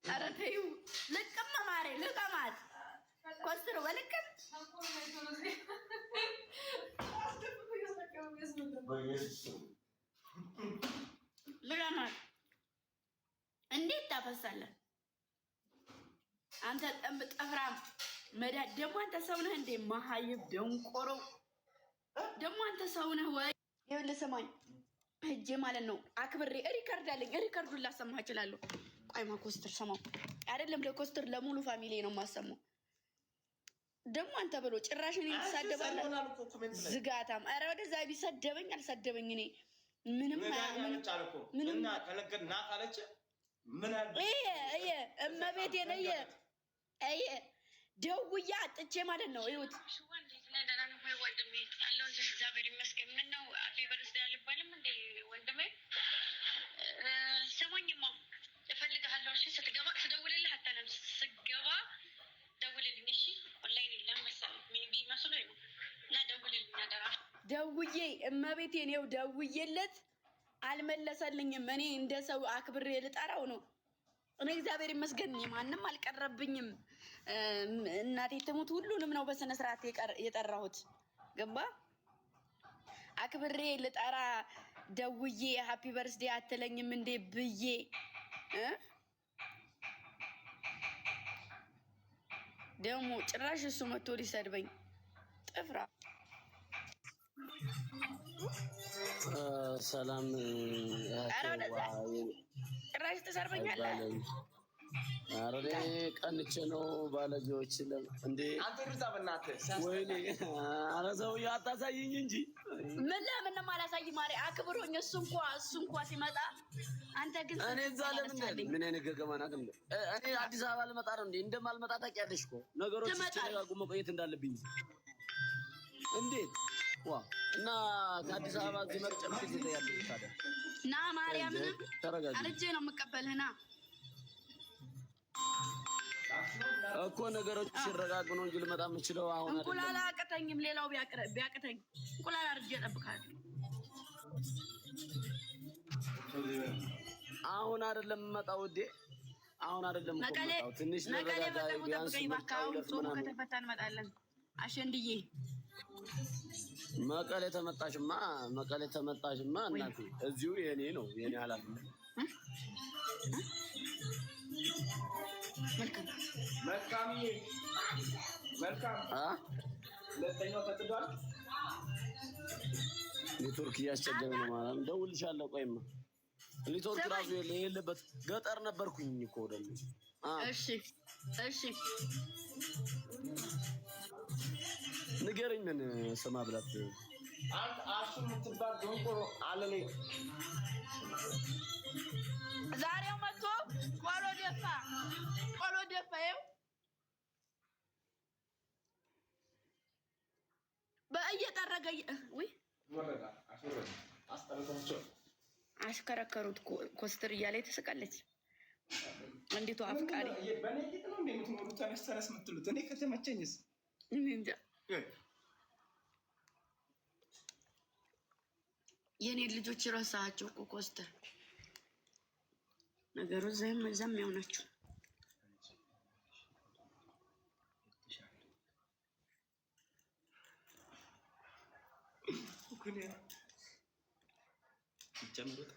ኧረ ተይው ልቅም ማሬ ልቀማት ኮስትር ወልቅም ልቀማት እንዴት ታፈሳለህ አንተ ጠፍራም መዳድ ደግሞ አንተ ሰው ነህ እንዴ መሀይብ ደንቆሮ ደግሞ አንተ ሰው ነህ ወይ ይኸውልህ ስማኝ ሂጅ ማለት ነው አክብሬ ሪከርድ አለኝ ሪከርዱን ላሰማህ እችላለሁ ቆይማ ኮስተር ሰማው አይደለም ለኮስተር ለሙሉ ፋሚሊ ነው የማሰማው ደግሞ አንተ ብሎ ጭራሽን ይሳደባል ዝጋታም ኧረ ወደዛ ቢሰደበኝ አልሰደበኝ እኔ ምንም ምንም እና ከለከና ካለች ምን አለ እመቤቴ ነኝ ደውዬ አጥቼ ማለት ነው ይሁት እግዚአብሔር ይመስገን ምን ነው አፌ በርስ ያልባልም እንዴ ወንድሜ ሰሞኝማ እፈልግሃለሁ እሺ ስትገባ ትደውልልህ አታለም ስትገባ ደውልልኝ እሺ ኦንላይን የለም መሰለኝ ሜቢ መስሎኝ ነው እና ደውልልኝ አደራ ደውዬ እመቤቴን ይኸው ደውዬለት አልመለሰልኝም እኔ እንደ ሰው አክብሬ ልጠራው ነው እኔ እግዚአብሔር ይመስገን ማንንም አልቀረብኝም እናቴ ትሙት ሁሉንም ነው በስነ ስርዓት የጠራሁት ገባ አክብሬ ልጠራ ደውዬ ሃፒ በርዝዴ አትለኝም እንዴ ብዬ ደግሞ ጭራሽ እሱ መጥቶ ሊሰድበኝ ጥፍራ ሰላም ጭራሽ ተሰርበኛለህ አረሬ ቀንቼ ነው ባለጌዎች እንዴ አንተ ርዛ በእናትህ ወይኔ አረዘው ያታሳይኝ እንጂ ምን ለምን ማላሳይ ማሪ አክብሮኝ እሱ እንኳን ሲመጣ አንተ ግን እኔ እዛ ለምን ምን አይነት ገገማናት እንዴ እኔ አዲስ አበባ ልመጣ ነው እንዴ እንደማልመጣ ታውቂያለሽ እኮ ነገሮች ሲተጋጉ መቆየት እንዳለብኝ እንዴት ዋ እና ከአዲስ አበባ ዝመርጨም ጊዜ ያለው ታዲያ ና ማርያምን አርጄ ነው የምቀበልህና እኮ ነገሮች ሲረጋጉ ነው እንጂ ልመጣ የምችለው አሁን አይደለም እንቁላል አቀተኝም ሌላው ቢያቀተኝ እንቁላል አርጄ እጠብቃለሁ አሁን አይደለም የምመጣው ወዴ አሁን አይደለም የምመጣው ትንሽ ነገ ቢያንስ ባካው ጾሙ ከተፈታ እንመጣለን አሸንድዬ መቀሌ ተመጣሽማ እናቴ እዚሁ የኔ ነው የኔ ኃላፊነት መልካም ለተኛው ተጥዷል ኔትወርክ እያስቸገረ ነው ማለት ደውልሻለሁ ቆይማ ኔትወርክ ራሱ የሌለበት ገጠር ነበርኩኝ እኮ ወደል እሺ ንገረኝ ምን ስማ ብላት አንተ አሹ የምትባል ደንቆሮ አለኔ ዛሬው መጥቶ ቆሎ ደፋየው በእየጠረገ ወይ ወረዳ አስጠረታቸው አሽከረከሩት ኮስተር እያለ ተሰቀለች እንዴት አፍቃሪ በኔት ነው እንደምትኖሩት ተነስተረስ የምትሉት እኔ ከተመቸኝስ እንጃ የኔ ልጆች ረሳቸው እኮ ኮስተር ነገሩ ዘም ያውናችሁ ኩኒያ ጀምሩት